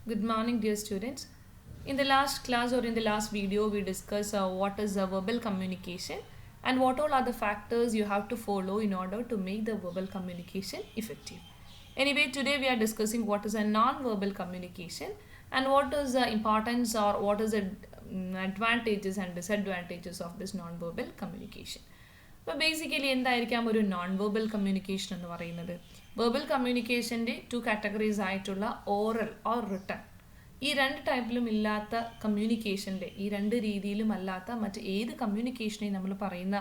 Good morning, dear students. In the last class or in the last video, we discussed what is verbal communication and what all are the factors you have to follow in order to make the verbal communication effective. Anyway, today we are discussing what is a non-verbal communication and what is the importance or what is the advantages and disadvantages of this non-verbal communication. അപ്പോൾ basically എന്തായിരിക്കാം ഒരു non verbal communication എന്ന് പറയുന്നത്? Verbal കമ്മ്യൂണിക്കേഷൻ്റെ to categories ആയിട്ടുള്ള oral or written, ഈ രണ്ട് ടൈപ്പിലും ഇല്ലാത്ത കമ്മ്യൂണിക്കേഷൻ്റെ, ഈ രണ്ട് രീതിയിലും അല്ലാത്ത മറ്റ് ഏത് കമ്മ്യൂണിക്കേഷനെയും നമ്മൾ പറയുന്ന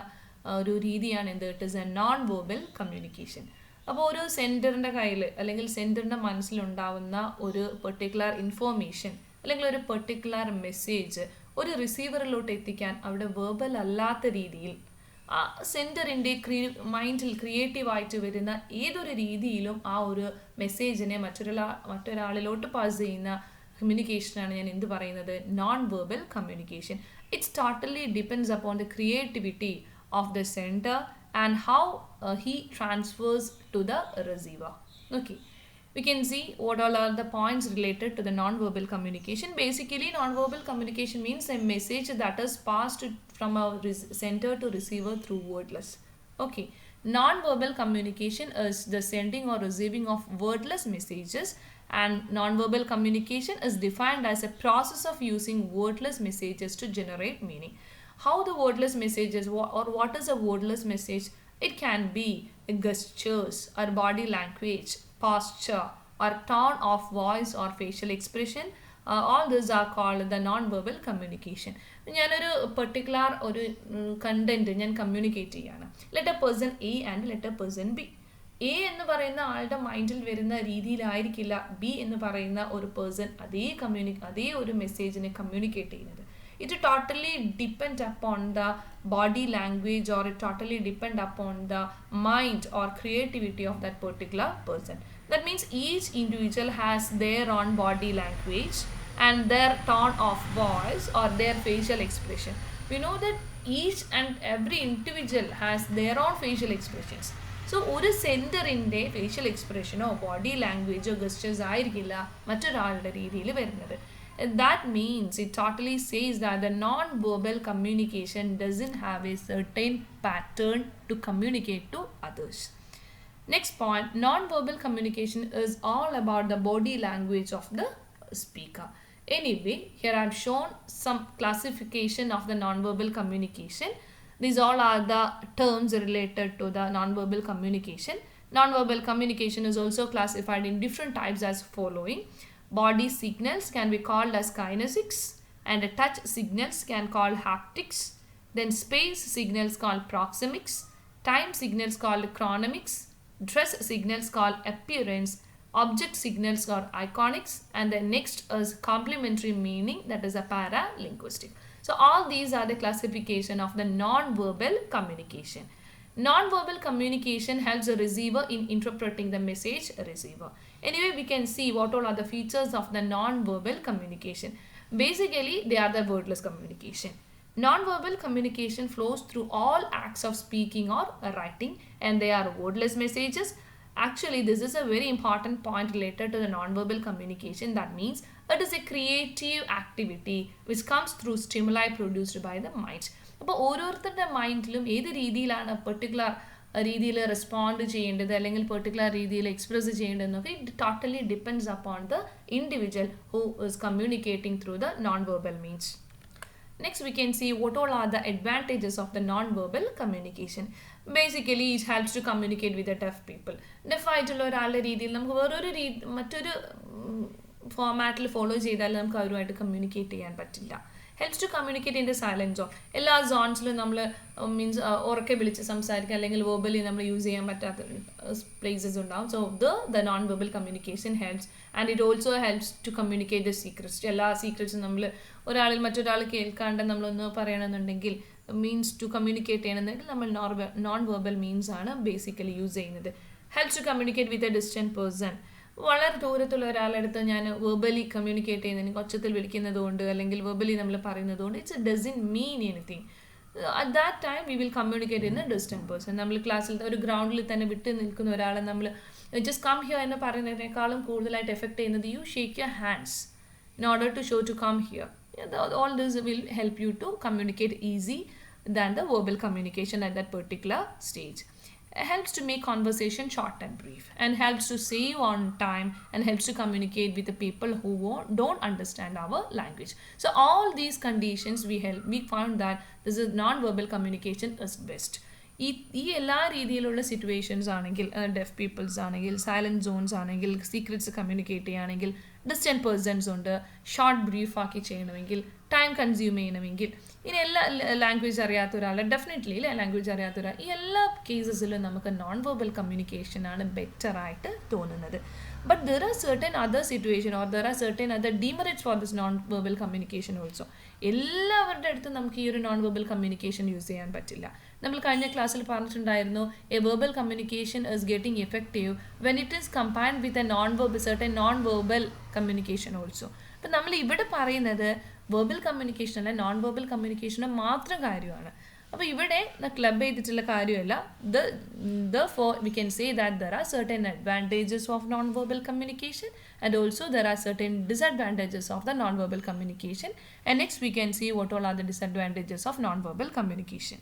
ഒരു രീതിയാണ് എന്ത്? It is A non verbal communication. അപ്പോൾ ഒരു സെൻറ്ററിൻ്റെ കയ്യിൽ അല്ലെങ്കിൽ സെൻറ്ററിൻ്റെ മനസ്സിലുണ്ടാവുന്ന ഒരു പെർട്ടിക്കുലർ ഇൻഫോർമേഷൻ അല്ലെങ്കിൽ ഒരു പെർട്ടിക്കുലർ മെസ്സേജ് ഒരു റിസീവറിലോട്ട് എത്തിക്കാൻ അവിടെ വെർബൽ അല്ലാത്ത രീതിയിൽ സെൻറ്ററിൻ്റെ മൈൻഡിൽ ക്രിയേറ്റീവായിട്ട് വരുന്ന ഏതൊരു രീതിയിലും ആ ഒരു മെസ്സേജിനെ മറ്റൊരാളിലോട്ട് പാസ് ചെയ്യുന്ന കമ്മ്യൂണിക്കേഷനാണ് ഞാൻ എന്ത് പറയുന്നത്? Non verbal communication. It's totally depends upon the creativity of the centre and how he transfers to the receiver. Okay, we can see what all are the points related to the non-verbal communication. Basically, non-verbal communication means a message that is passed from a sender to receiver through wordless. Okay, non-verbal communication is the sending or receiving of wordless messages, and non-verbal communication is defined as a process of using wordless messages to generate meaning. How the wordless messages, or what is a wordless message? It can be gestures or body language, posture or tone of voice or facial expression. All these are called the non-verbal communication. ഞാനൊരു particular ഒരു content ഞാൻ communicate ചെയ്യാണ്. Let A person A and let A person B. A എന്ന് പറയുന്ന ആളുടെ മൈൻഡിൽ വരുന്ന രീതിയിലായിരിക്കില്ല B എന്ന് പറയുന്ന ഒരു പേഴ്സൺ അതേ ഒരു മെസ്സേജിനെ കമ്മ്യൂണിക്കേറ്റ് ചെയ്യുന്നത്. It totally depend upon the body language, or it totally depend upon the mind or creativity of that particular person. That means each individual has their own body language and their tone of voice or their facial expression. We know that each and every individual has their own facial expressions. So ഒരു സെൻറ്ററിൻ്റെ facial എക്സ്പ്രഷനോ body ലാംഗ്വേജോ ഗസ്റ്റേഴ്സ് ആയിരിക്കില്ല മറ്റൊരാളുടെ രീതിയിൽ വരുന്നത്. That means it totally says that the non-verbal communication doesn't have a certain pattern to communicate to others. Next point, non-verbal communication is all about the body language of the speaker. Anyway, here I have shown some classification of the non-verbal communication. These all are the terms related to the non-verbal communication. Non-verbal communication is also classified in different types as following. Body signals can be called as kinesics, and touch signals can called haptics. Then space signals called proxemics, time signals called chronomics, dress signals called appearance, object signals called iconics, and the next is complementary meaning, that is a paralinguistic. So all these are the classification of the non-verbal communication. Non-verbal communication helps the receiver in interpreting the message receiver. Anyway, we can see what all are the features of the non-verbal communication. Basically, they are the wordless communication. Non-verbal communication flows through all acts of speaking or writing, and they are wordless messages. Actually, this is a very important point related to the non-verbal communication. That means it is a creative activity which comes through stimuli produced by the mind. അപ്പോൾ ഓരോരുത്തരുടെ മൈൻഡിലും ഏത് രീതിയിലാണ് particular രീതിയിൽ respond ചെയ്യേണ്ടത് അല്ലെങ്കിൽ particular രീതിയിൽ express ചെയ്യേണ്ടതെന്നൊക്കെ it totally depends upon the individual who is communicating through the non verbal means. Next we can see what all are the advantages of the non verbal communication. Basically it helps to communicate with the deaf people. ഡെഫായിട്ടുള്ള ഒരാളുടെ രീതിയിൽ നമുക്ക് മറ്റൊരു ഫോമാറ്റിൽ follow ചെയ്താൽ നമുക്ക് അവരുമായിട്ട് communicate ചെയ്യാൻ പറ്റില്ല. Helps to communicate in the silent zone. എല്ലാ സോൺസിലും നമ്മൾ മീൻസ് ഉറക്കെ വിളിച്ച് സംസാരിക്കുക അല്ലെങ്കിൽ വെർബലി നമ്മൾ യൂസ് ചെയ്യാൻ പറ്റാത്ത പ്ലേസസ് ഉണ്ടാവും. So the non verbal communication helps, and it also helps to communicate the secrets. എല്ലാ സീക്രറ്റ്സും നമ്മൾ ഒരാളിൽ മറ്റൊരാൾ കേൾക്കാണ്ട് നമ്മളൊന്ന് പറയണമെന്നുണ്ടെങ്കിൽ മീൻസ് ടു കമ്മ്യൂണിക്കേറ്റ് ചെയ്യണമെന്നുണ്ടെങ്കിൽ നമ്മൾ നോൺ വെർബൽ മീൻസ് ആണ് ബേസിക്കലി യൂസ് ചെയ്യുന്നത്. Helps to communicate with a distant person. വളരെ ദൂരത്തുള്ള ഒരാളെടുത്ത് ഞാൻ വെർബലി കമ്മ്യൂണിക്കേറ്റ് ചെയ്യുന്നതിന് കൊച്ചത്തിൽ വിളിക്കുന്നത് കൊണ്ട് അല്ലെങ്കിൽ വെർബലി നമ്മൾ പറയുന്നത് കൊണ്ട് it's doesn't mean anything. At that time we will communicate in A distant person. നമ്മൾ ക്ലാസ്സിൽ ഒരു ഗ്രൗണ്ടിൽ തന്നെ വിട്ട് നിൽക്കുന്ന ഒരാളെ നമ്മൾ ജസ്റ്റ് കം ഹിയർ എന്ന് പറയുന്നതിനേക്കാളും കൂടുതലായിട്ട് എഫക്റ്റ് ചെയ്യുന്നത് you shake your hands. in order to show to come here. All this will help you to communicate easy than the verbal communication at that particular stage. Helps to make conversation short and brief, and helps to save on time, and helps to communicate with the people who don't understand our language. So all these conditions we found that this is non-verbal communication is best. ഈ എല്ലാ രീതിയിലുള്ള situations ആണെങ്കിൽ, def people's ആണെങ്കിൽ, silent zones ആണെങ്കിൽ, secrets communicate ചെയ്യുകയാണെങ്കിൽ, distant persons ഉണ്ട്, short brief ആക്കി ചെയ്യണമെങ്കിൽ, ടൈം കൺസ്യൂം ചെയ്യണമെങ്കിൽ, ഇനി എല്ലാ ലാംഗ്വേജ് അറിയാത്ത ഒരാൾ, ഡെഫിനറ്റ്ലി ലാംഗ്വേജ് അറിയാത്ത ഒരാൾ, ഈ എല്ലാ കേസസിലും നമുക്ക് നോൺ വെർബൽ കമ്മ്യൂണിക്കേഷനാണ് ബെറ്ററായിട്ട് തോന്നുന്നത്. But there are certain other situations, or there are certain other demerits for this non-verbal communication also. എല്ലാവരുടെ അടുത്തും നമുക്ക് ഈ ഒരു നോൺ വെർബൽ കമ്മ്യൂണിക്കേഷൻ യൂസ് ചെയ്യാൻ പറ്റില്ല. നമ്മൾ കഴിഞ്ഞ ക്ലാസ്സിൽ പറഞ്ഞിട്ടുണ്ടായിരുന്നു, A verbal communication is getting effective when it is combined with a certain non-verbal communication also. അപ്പം നമ്മൾ ഇവിടെ പറയുന്നത് വെർബൽ കമ്മ്യൂണിക്കേഷൻ അല്ല, നോൺ വെർബൽ കമ്മ്യൂണിക്കേഷന് മാത്രം കാര്യമാണ്. അപ്പോൾ ഇവിടെ ക്ലബ് ചെയ്തിട്ടുള്ള കാര്യമല്ല. Therefore we can say that there are certain advantages of non-verbal communication, and also there are certain disadvantages of the non-verbal communication. And next we can see what all are the disadvantages of non-verbal communication.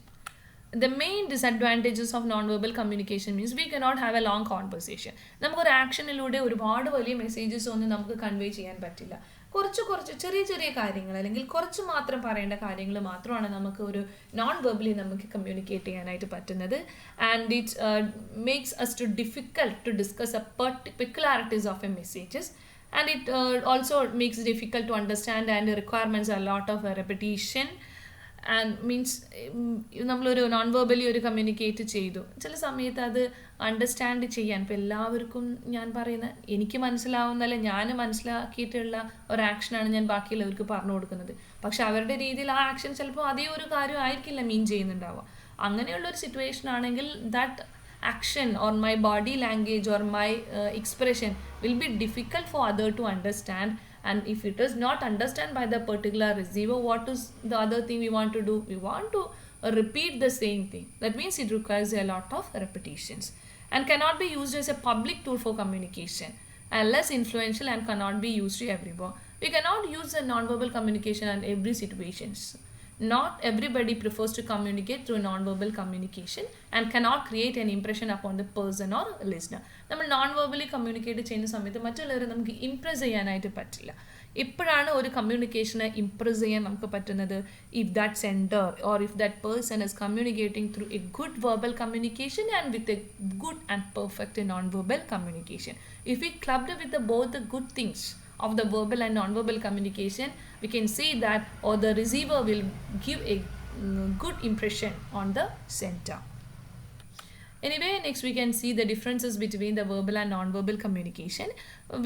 The main disadvantages of non-verbal communication means we cannot have a long conversation. നമുക്കൊരു ആക്ഷനിലൂടെ ഒരുപാട് വലിയ messages ഒന്നും നമുക്ക് convey ചെയ്യാൻ പറ്റില്ല. കുറച്ച് ചെറിയ കാര്യങ്ങൾ, അല്ലെങ്കിൽ കുറച്ച് മാത്രം പറയേണ്ട കാര്യങ്ങൾ മാത്രമാണ് നമുക്ക് ഒരു നോൺ വെർബലി നമുക്ക് കമ്മ്യൂണിക്കേറ്റ് ചെയ്യാനായിട്ട് പറ്റുന്നത്. And it makes us too difficult to discuss a peculiarities of a messages. And it also makes difficult to understand, and requirements a lot of repetition. And means നമ്മളൊരു non verbally ഒരു communicate ചെയ്തു, ചില സമയത്ത് അത് understand ചെയ്യാൻ, ഇപ്പോൾ എല്ലാവർക്കും ഞാൻ പറയുന്ന എനിക്ക് മനസ്സിലാവുന്നല്ല, ഞാൻ മനസ്സിലാക്കിയിട്ടുള്ള ഒരു ആക്ഷനാണ് ഞാൻ ബാക്കിയുള്ളവർക്ക് പറഞ്ഞു കൊടുക്കുന്നത്. പക്ഷെ അവരുടെ രീതിയിൽ ആ ആക്ഷൻ ചിലപ്പോൾ അതേ ഒരു കാര്യം ആയിരിക്കില്ല മീൻ ചെയ്യുന്നുണ്ടാവുക. അങ്ങനെയുള്ളൊരു സിറ്റുവേഷൻ ആണെങ്കിൽ that action or my body language or my expression will be difficult for other to understand. And if it is not understand by the particular receiver, what is the other thing we want to do? We want to repeat the same thing. That means it requires a lot of repetitions, and cannot be used as a public tool for communication, and less influential, and cannot be used to everywhere. We cannot use a non-verbal communication in every situations. Not everybody prefers to communicate through non-verbal communication and cannot create an impression upon the person or listener. നമ്മൾ non verbally communicate ചെയ്യുന്ന സമയത്ത് മറ്റുള്ളവരെ നമുക്ക് Impress ചെയ്യാനായിട്ട് പറ്റില്ല. ഇപ്പോഴാണ് ഒരു കമ്മ്യൂണിക്കേഷനെ Impress ചെയ്യാൻ നമുക്ക് പറ്റുന്നത് if that sender or if that person is communicating through A good verbal communication and with a good and perfect non verbal communication. If we clubbed with both the good things of the verbal and non-verbal communication, we can see that or the receiver will give a good impression on the center. Anyway, next we can see the differences between the verbal and non-verbal communication.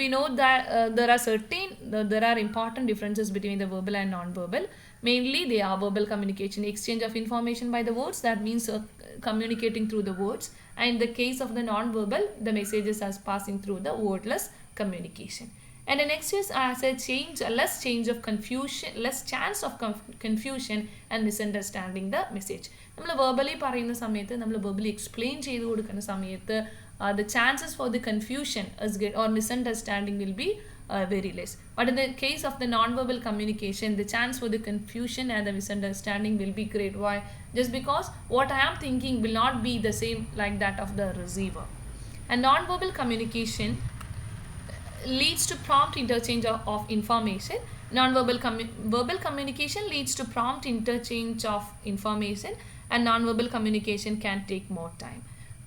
We know that there are important differences between the verbal and non-verbal. Mainly they are verbal communication, exchange of information by the words, that means communicating through the words. And in the case of the non-verbal, the messages are passing through the wordless communication. And the next is as a less chance of confusion and misunderstanding the message. നമ്മൾ verbally പറയുന്ന സമയത്ത്, നമ്മൾ verbally explain ചെയ്ത് കൊടുക്കുന്ന സമയത്ത് the chances for the confusion or misunderstanding will be very less. But in the case of the non-verbal communication, the chance for the confusion and the misunderstanding will be great. Why? Just because what I am thinking will not be the same like that of the receiver. And non-verbal communication leads to prompt interchange of information. Verbal communication leads to prompt interchange of information, and non-verbal communication can take more time.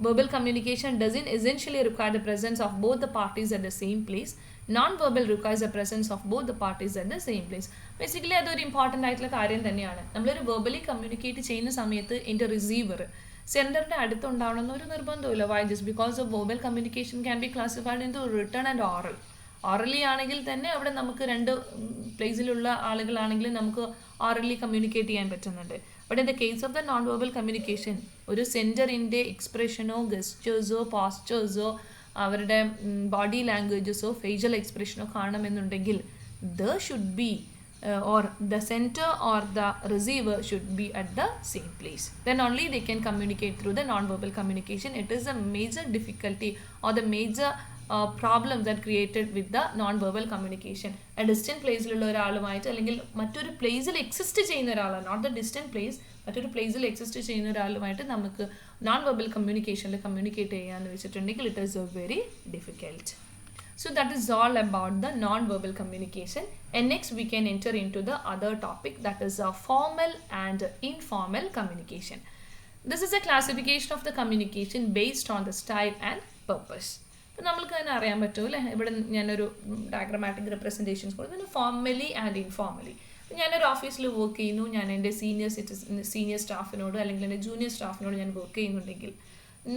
Verbal communication doesn't essentially require the presence of both the parties at the same place. Non-verbal requires the presence of both the parties at the same place. Basically അതൊരു important ആയിട്ടുള്ള കാര്യം തന്നെയാണ്. നമ്മളൊരു verbally communicate ചെയ്യുന്ന സമയത്ത് എൻ്റെ receiver സെൻഡറിൻ്റെ അടുത്തുണ്ടാവണമെന്ന് ഒരു നിർബന്ധമില്ല. Why? Just because of verbal communication can be classified in two written and oral. Orally ആണെങ്കിൽ തന്നെ അവിടെ നമുക്ക് രണ്ട് പ്ലേസിലുള്ള ആളുകളാണെങ്കിലും നമുക്ക് ഓറലി കമ്മ്യൂണിക്കേറ്റ് ചെയ്യാൻ പറ്റുന്നുണ്ട്. But in the case of the non verbal communication, ഒരു സെൻഡറിൻ്റെ എക്സ്പ്രഷനോ ഗസ്റ്റേഴ്സോ പോസ്റ്റേഴ്സോ അവരുടെ ബോഡി ലാംഗ്വേജസോ ഫേഷ്യൽ എക്സ്പ്രഷനോ കാണണമെന്നുണ്ടെങ്കിൽ there should be or the center or the receiver should be at the same place. Then only they can communicate through the non-verbal communication. It is a major difficulty or the major problems that created with the non-verbal communication. A distant പ്ലേസിലുള്ള ഒരാളുമായിട്ട് അല്ലെങ്കിൽ മറ്റൊരു പ്ലേസിൽ exist ചെയ്യുന്ന ഒരാളാണ്, not the distant place, മറ്റൊരു പ്ലേസിൽ exist ചെയ്യുന്ന ഒരാളുമായിട്ട് നമുക്ക് non verbal കമ്മ്യൂണിക്കേഷനിൽ communicate ചെയ്യാന്ന് വെച്ചിട്ടുണ്ടെങ്കിൽ it is very difficult. So that is all about the non-verbal communication, and next we can enter into the other topic, that is formal and informal communication. This is a classification of the communication based on the style and purpose. അപ്പോൾ നമ്മൾക്ക് തന്നെ അറിയാൻ പറ്റുമല്ലേ, ഇവിടെ ഞാനൊരു diagrammatic representations കൊടുത്തു, formally and informally. ഞാനൊരു ഓഫീസിൽ work ചെയ്യുന്നു, ഞാൻ എൻ്റെ സീനിയർ സ്റ്റാഫിനോട് അല്ലെങ്കിൽ എൻ്റെ ജൂനിയർ സ്റ്റാഫിനോട് ഞാൻ വർക്ക് ചെയ്യുന്നുണ്ടെങ്കിൽ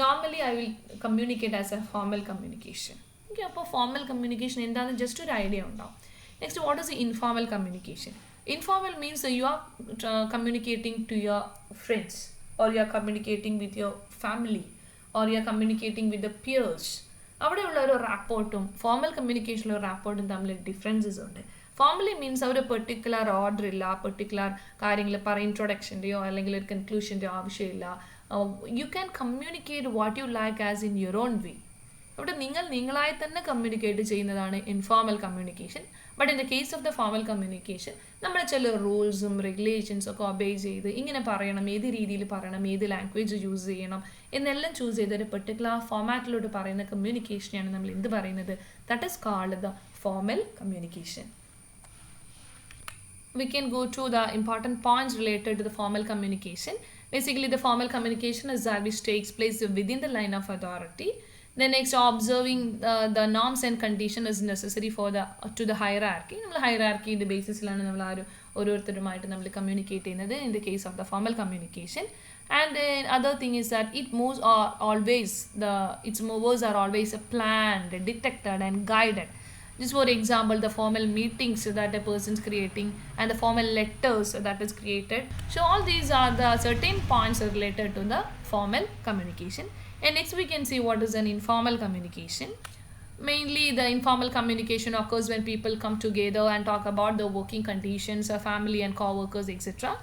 normally I will communicate as A formal communication. Okay, അപ്പോൾ ഫോർമൽ കമ്മ്യൂണിക്കേഷൻ എന്താണെന്ന് ജസ്റ്റ് ഒരു ഐഡിയ ഉണ്ടാവും. Next, what is informal communication? Informal means you are communicating to your friends, or you are communicating with your family, or you are communicating with the peers. അവിടെയുള്ള ഒരു റാപ്പോർട്ടും formal കമ്മ്യൂണിക്കേഷനിലുള്ള റാപ്പോർട്ടും തമ്മിൽ differences ഉണ്ട്. Formally means ഒരു particular order ഇല്ല, particular കാര്യങ്ങൾ ഇൻട്രൊഡക്ഷൻ്റെയോ അല്ലെങ്കിൽ ഒരു കൺക്ലൂഷൻ്റെയോ ആവശ്യമില്ല. You can communicate what you like as in your own വേ. അവിടെ നിങ്ങളായി തന്നെ കമ്മ്യൂണിക്കേറ്റ് ചെയ്യുന്നതാണ് informal communication. But in the case of the formal communication നമ്മൾ ചില റൂൾസും റെഗുലേഷൻസും ഒക്കെ ഒബേ ചെയ്ത് ഇങ്ങനെ പറയണം, ഏത് രീതിയിൽ പറയണം, ഏത് ലാംഗ്വേജ് യൂസ് ചെയ്യണം എന്നെല്ലാം ചൂസ് ചെയ്ത് ഒരു പെർട്ടിക്കുലർ ഫോമാറ്റിലോട്ട് പറയുന്ന കമ്മ്യൂണിക്കേഷനെയാണ് നമ്മൾ എന്ത് പറയുന്നത്? That is called the formal communication. We can go to the important points related to the formal communication. Basically, the formal communication is that which takes place within the line of authority. The next, observing the norms and condition is necessary for to the hierarchy. നമ്മൾ ഹൈറാർക്കിൻ്റെ ബേസിസിലാണ് നമ്മൾ ഓരോരുത്തരുമായിട്ട് നമ്മൾ communicate ചെയ്യുന്നത് in the case of the formal communication. And other thing is that its movers are always planned, detected and guided. Just for example, the formal meetings that a person is creating and the formal letters that is created. So all these are the certain points related to the formal communication. And next we can see what is an informal communication. Mainly the informal communication occurs when people come together and talk about the working conditions of family and co-workers, etc.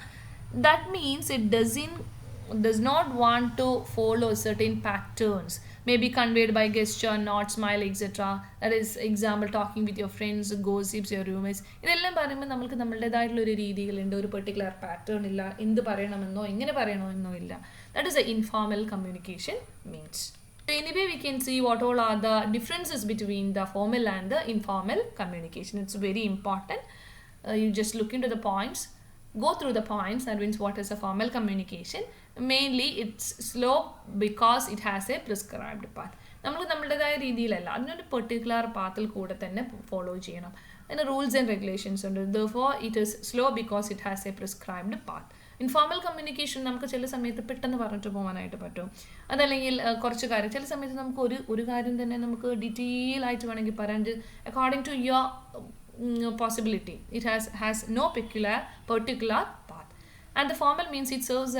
That means it does not want to follow certain patterns, maybe conveyed by gesture, nod, smile, etc. That is example, talking with your friends, gossips, your roommates. ഇതെല്ലാം പറയുമ്പോൾ നമുക്ക് നമ്മളുടേതായിട്ടുള്ള ഒരു രീതികളുണ്ട്, ഒരു particular pattern ഇല്ല, എന്ത് പറയണമെന്നോ എങ്ങനെ പറയണമെന്നോ ഇല്ല. That is the informal communication means. So anyway, we can see what all are the differences between the formal and the informal communication. It's very important. You just look into the points, go through the points. That means what is a formal communication? Mainly it's slow because it has a prescribed path. നമുക്ക് നമ്മുടേതായ രീതിയിലല്ല, അതിനൊരു particular പാത്തിൽ കൂടെ തന്നെ follow ചെയ്യണം. അതിന് rules and regulations ഉണ്ട്. Therefore it is slow because it has a prescribed path. Informal communication നമുക്ക് ചില സമയത്ത് പെട്ടെന്ന് പറഞ്ഞിട്ട് പോകാനായിട്ട് പറ്റും. അതല്ലെങ്കിൽ കുറച്ച് കാര്യം ചില സമയത്ത് നമുക്ക് ഒരു കാര്യം തന്നെ നമുക്ക് ഡീറ്റെയിൽ ആയിട്ട് വേണമെങ്കിൽ പറയാൻ, according to your possibility. It has no particular path. And the formal means it serves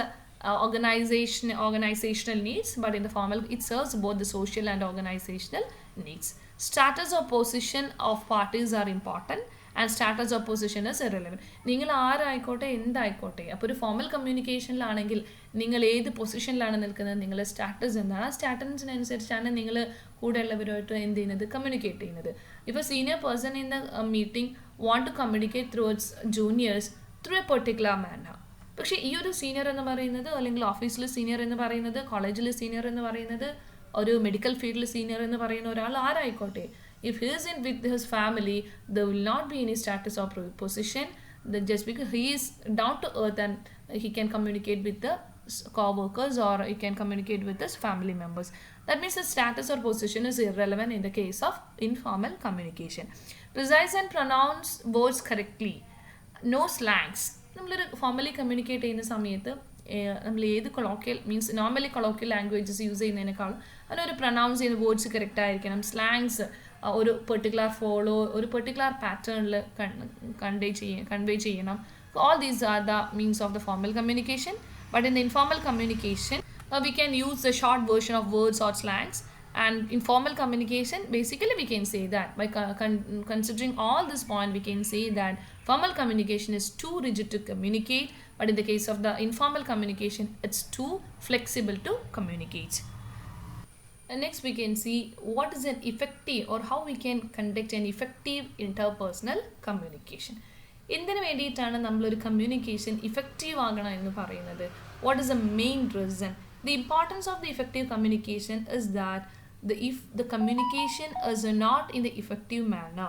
organizational needs, but in the formal it serves both the social and organizational needs. Status or position of parties are important and status or position is irrelevant. നിങ്ങൾ ആരായിക്കോട്ടെ എന്തായിക്കോട്ടെ, അപ്പോൾ ഒരു formal കമ്മ്യൂണിക്കേഷനിലാണെങ്കിൽ നിങ്ങൾ ഏത് പൊസിഷനിലാണ് നിൽക്കുന്നത്, നിങ്ങളുടെ status എന്താണ്, ആ സ്റ്റാറ്റസിനനുസരിച്ചാണ് നിങ്ങൾ കൂടെയുള്ളവരുമായിട്ട് എന്ത് ചെയ്യുന്നത്, കമ്മ്യൂണിക്കേറ്റ് ചെയ്യുന്നത്. ഇപ്പോൾ senior person in the meeting want to communicate through its juniors through a particular manner. പക്ഷേ ഈ ഒരു സീനിയർ എന്ന് പറയുന്നത്, അല്ലെങ്കിൽ ഓഫീസിൽ സീനിയർ എന്ന് പറയുന്നത്, കോളേജിൽ സീനിയർ എന്ന് പറയുന്നത്, ഒരു മെഡിക്കൽ ഫീൽഡിൽ സീനിയർ എന്ന് പറയുന്ന ഒരാൾ ആരായിക്കോട്ടെ, if he is in with his family, there will not be any status or position. Just because he is down to earth and he can communicate with the co-workers or he can communicate with his family members. That means the status or position is irrelevant in the case of informal communication. Precise and pronounce words correctly. No slangs. നമ്മളൊരു formally communicate ചെയ്യുന്ന സമയത്ത് നമ്മൾ ഏത് colloquial means normally colloquial languages use ചെയ്യുന്നതിനേക്കാളും അതിനൊരു pronounce ചെയ്യുന്ന words correct ആയിരിക്കണം. Slangs ഒരു പെർട്ടിക്കുലർ പാറ്റേണിൽ കൺവേ ചെയ്യണം. All these are the means of the formal communication. But in the informal communication, we can use the short version of words or slangs. And informal communication, basically we can say that by considering all this point, we can say that formal communication is too rigid to communicate, but in the case of the informal communication, it's too flexible to communicate. And next we can see what is an effective or how we can conduct an effective interpersonal communication. എന്തിനു വേണ്ടിയിട്ടാണ് നമ്മളൊരു communication effective ആകണം എന്ന് പറയുന്നത്? What is the main reason? The importance of the effective communication is that if the communication is not in the effective manner,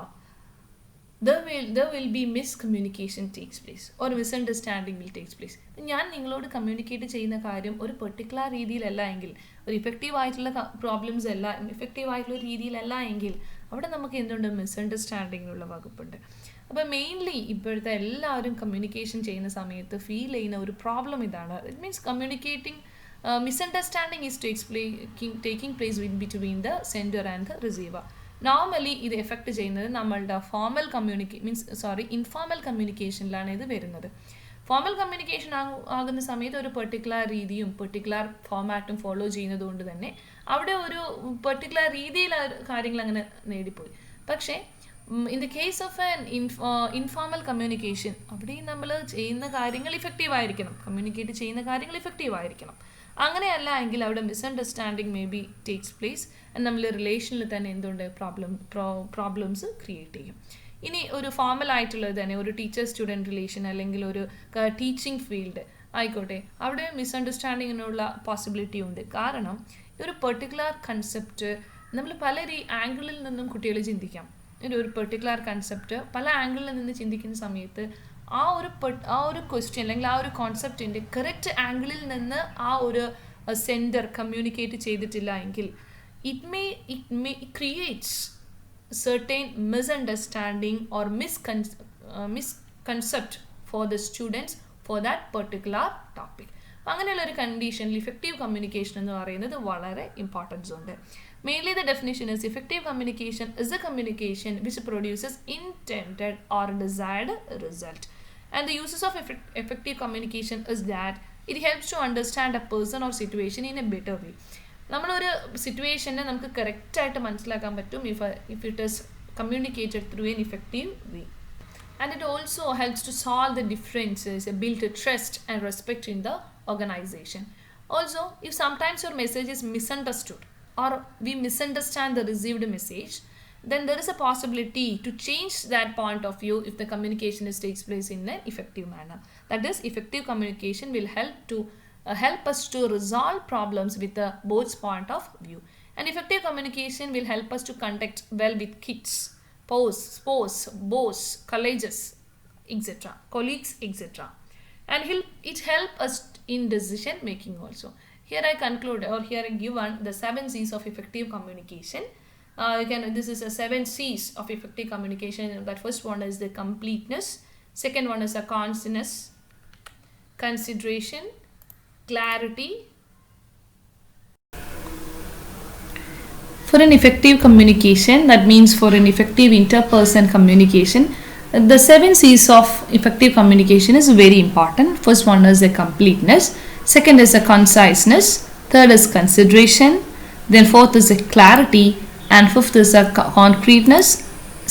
there will be miscommunication takes place or misunderstanding will takes place. ഞാൻ നിങ്ങളോട് communicate ചെയ്യുന്ന കാര്യം ഒരു particular രീതിയിലല്ല എങ്കിൽ, ഒരു effective ആയിട്ടുള്ള problems അല്ല, ഇഫക്റ്റീവ് ആയിട്ടുള്ള രീതിയിലല്ല എങ്കിൽ അവിടെ നമുക്ക് എന്തുണ്ട്? മിസ്അണ്ടർസ്റ്റാൻഡിങ്ങിനുള്ള വകുപ്പുണ്ട്. അപ്പോൾ മെയിൻലി ഇപ്പോഴത്തെ എല്ലാവരും കമ്മ്യൂണിക്കേഷൻ ചെയ്യുന്ന സമയത്ത് ഫീൽ ചെയ്യുന്ന ഒരു പ്രോബ്ലം ഇതാണ്. It means communicating misunderstanding is taking place between the sender and the receiver. Normally ഇത് എഫക്റ്റ് ചെയ്യുന്നത് നമ്മളുടെ ഇൻഫോർമൽ കമ്മ്യൂണിക്കേഷനിലാണ് ഇത് വരുന്നത്. ഫോർമൽ കമ്മ്യൂണിക്കേഷൻ ആകുന്ന സമയത്ത് ഒരു പെർട്ടിക്കുലർ രീതിയും പെർട്ടിക്കുലർ ഫോമാറ്റും ഫോളോ ചെയ്യുന്നത് കൊണ്ട് തന്നെ അവിടെ ഒരു പെർട്ടിക്കുലർ രീതിയിൽ കാര്യങ്ങൾ അങ്ങനെ നേടിപ്പോയി. പക്ഷേ in the case of an informal communication അവിടെയും നമ്മൾ ചെയ്യുന്ന കാര്യങ്ങൾ ഇഫക്റ്റീവ് ആയിരിക്കണം, കമ്മ്യൂണിക്കേറ്റ് ചെയ്യുന്ന കാര്യങ്ങൾ ഇഫക്റ്റീവ് ആയിരിക്കണം. അങ്ങനെയല്ല എങ്കിൽ അവിടെ misunderstanding may be takes place. നമ്മൾ റിലേഷനിൽ തന്നെ എന്തുകൊണ്ട് പ്രോബ്ലംസ് ക്രിയേറ്റ് ചെയ്യും. ഇനി ഒരു ഫോർമൽ ആയിട്ടുള്ളത് തന്നെ ഒരു ടീച്ചർ സ്റ്റുഡൻറ് റിലേഷൻ അല്ലെങ്കിൽ ഒരു ടീച്ചിങ് ഫീൽഡ് ആയിക്കോട്ടെ, അവിടെ മിസ്അണ്ടർസ്റ്റാൻഡിങ്ങിനുള്ള പോസിബിലിറ്റി ഉണ്ട്. കാരണം ഒരു പെർട്ടിക്കുലർ കൺസെപ്റ്റ് നമ്മൾ പല ആംഗിളിൽ നിന്നും കുട്ടികൾ ചിന്തിക്കാം. ഒരു പെർട്ടിക്കുലർ കൺസെപ്റ്റ് പല ആംഗിളിൽ നിന്ന് ചിന്തിക്കുന്ന സമയത്ത് ആ ഒരു ക്വസ്റ്റ്യൻ അല്ലെങ്കിൽ ആ ഒരു കോൺസെപ്റ്റിൻ്റെ കറക്റ്റ് ആംഗിളിൽ നിന്ന് ആ ഒരു സെൻഡർ കമ്മ്യൂണിക്കേറ്റ് ചെയ്തിട്ടില്ല എങ്കിൽ it may creates certain misunderstanding or misconcept for the students for that particular topic. അങ്ങനെയുള്ള ഒരു കണ്ടീഷനിൽ ഇഫക്റ്റീവ് കമ്മ്യൂണിക്കേഷൻ എന്ന് പറയുന്നത് വളരെ ഇമ്പോർട്ടൻസ് ഉണ്ട്. Mainly the definition is effective communication is a communication which produces intended or desired result. And the uses of effective communication is that it helps to understand a person or situation in a better way. നമ്മളൊരു സിറ്റുവേഷനെ നമുക്ക് കറക്റ്റായിട്ട് മനസ്സിലാക്കാൻ പറ്റും if it is communicated through an effective way. And it also helps to solve the differences, build a trust and respect in the organization. Also, if sometimes your message is misunderstood or we misunderstand the received message, then there is a possibility to change that point of view if the communication takes place in an effective manner. That is, effective communication will help us to resolve problems with both point of view. And effective communication will help us to conduct well with kids, spouse, boss, colleagues, etc. And it help us in decision making also. Here I conclude, or here I given the 7 C's of effective communication. This is a 7 C's of effective communication. That first one is the completeness, second one is a conciseness, consideration, clarity. For an effective communication, that means for an effective interperson communication, the 7 C's of effective communication is very important. First one is the completeness, second is the conciseness, third is consideration, then fourth is the clarity, and fifth is the concreteness,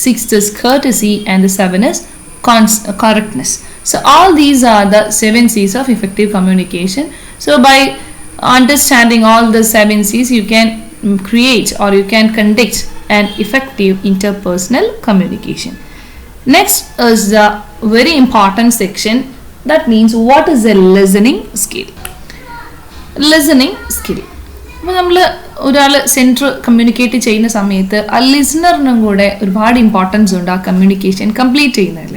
sixth is courtesy, and the 7 is correctness. So all these are the 7 C's of effective communication. So by understanding all the 7 C's, you can create or you can conduct an effective interpersonal communication. Next is the very important section, that means what is a listening skill. Listening skill. അപ്പോൾ നമ്മൾ ഒരാൾ centre communicate ചെയ്യുന്ന സമയത്ത് ആ ലിസണറിനും കൂടെ ഒരുപാട് importance ഉണ്ട് ആ കമ്മ്യൂണിക്കേഷൻ കംപ്ലീറ്റ് ചെയ്യുന്നതിൽ.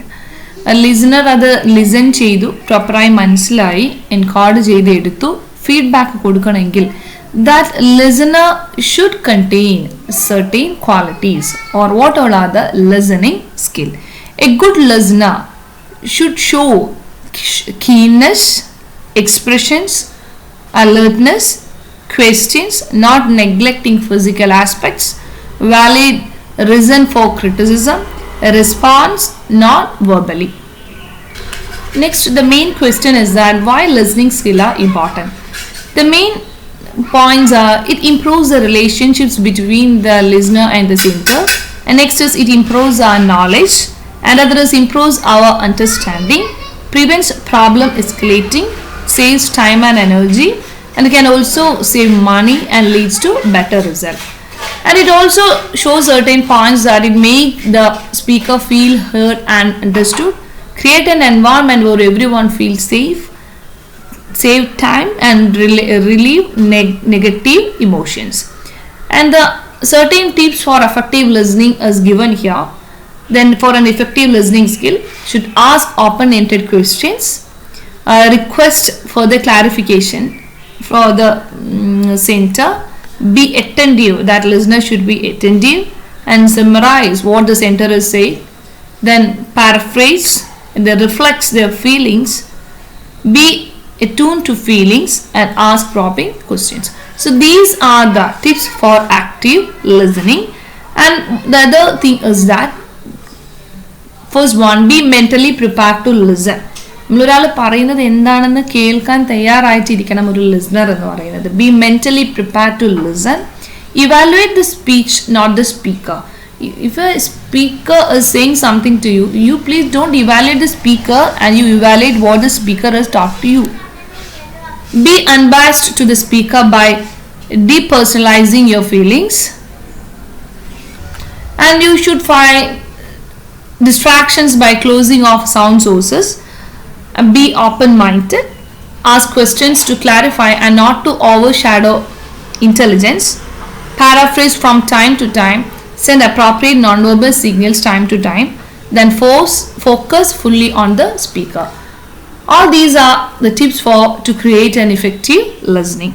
ലിസണർ അത് ലിസൺ ചെയ്തു, പ്രോപ്പറായി മനസ്സിലായി, എൻകോഡ് ചെയ്ത് എടുത്തു, ഫീഡ്ബാക്ക് കൊടുക്കണമെങ്കിൽ that listener should contain certain qualities, or what all are the listening skill. A good listener should show keenness, expressions, alertness, questions, not neglecting physical aspects, valid reason for criticism, a response not verbally. Next, the main question is that why listening skill are important. The main points are it improves the relationships between the listener and the sender, and next is it improves our knowledge, and other is improves our understanding, prevents problem escalating, saves time and energy, and can also save money and leads to better result. And it also shows certain points that it make the speaker feel heard and understood, create an environment where everyone feels safe, save time and relieve negative emotions. And the certain tips for effective listening is given here. Then for an effective listening skill, should ask open-ended questions, request further clarification for the center, be attentive, that listener should be attentive, and summarize what the center is saying, then paraphrase and then reflects their feelings, be attuned to feelings and ask probing questions. So these are the tips for active listening. And the other thing is that first one, be mentally prepared to listen. നമ്മളൊരാൾ പറയുന്നത് എന്താണെന്ന് കേൾക്കാൻ തയ്യാറായിട്ടിരിക്കണം ഒരു listener എന്ന് പറയുന്നത്. Be mentally prepared to listen. Evaluate the speech, not the speaker. If a speaker is saying something to you, you please don't evaluate the speaker and you evaluate what the speaker has taught to you. Be unbiased to the speaker by depersonalizing your feelings. And you should find distractions by closing off sound sources. Be open-minded. Ask questions to clarify and not to overshadow intelligence. Paraphrase from time to time. Send appropriate nonverbal signals time to time. Then focus fully on the speaker. All these are the tips to create an effective listening.